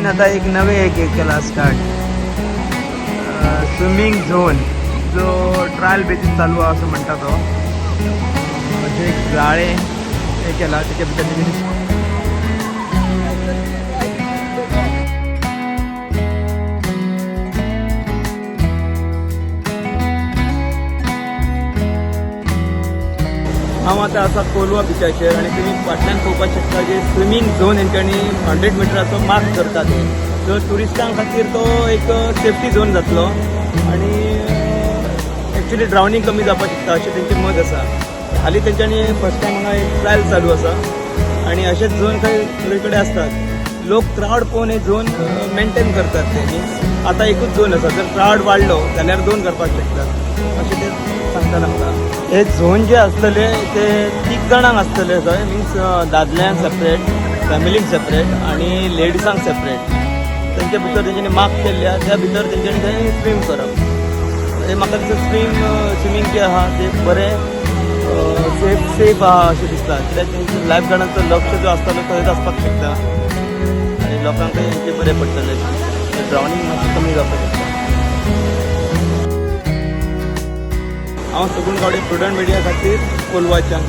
गोव्यान आता एक नवे एक केला स्टार्ट स्विमिंग झोन जो ट्रायल बेसीस चालू आहे असं म्हणतात तो म्हणजे एक जाळे हे केला त्याच्या भितर हांव आतां आसा कोलवा बिचाचेर आनी तुमी फाटल्यान पळोवपाक शकता जे स्विमींग झोन हेंच्यांनी 100 मिटराचो मार्क करतात सो टुरिस्टां खातीर तो एक सेफ्टी झोन जातलो आनी एक्चुली ड्रावनींग कमी जावपाक शकता अशें तेंचें मत आसा हालीं तेंच्यांनी फर्स्ट टायम हांगा एक ट्रायल चालू आसा आनी अशेच झोन खंय सगळे कडेन असतात लोक क्रावड पळोवन हे झोन मेंटेन करतात ते मीन्स आतां एकूच झोन आसा जर क्रावड वाडलो जाल्यार 2 करपाक शकतात अशें ते सांगता आमकां हे झोन जे आसतले ते 3 जाणांक आसतले थंय मिन्स दादल्यांक सेपरेट फॅमिलीक सेपरेट आनी लेडिसांक सेपरेट तेंचे भितर तेंच्यांनी मार्क केल्ल्या त्या भितर तेंच्यांनी थंय स्विम करप हे म्हाका दिसता स्विमींग जे आहा ते बरें सेफ आहा अशें दिसता कित्याक तेंचे लायफ गार्डांचो लक्ष जो आसतलो थंयच आसपाक शकता आनी लोकांक हेंचे बरें पडटलें ड्रावनींग मातशें कमी जावपाक शकता हांव सगूण गावडे प्रुडंट मिडिया खातीर कोलवाच्यान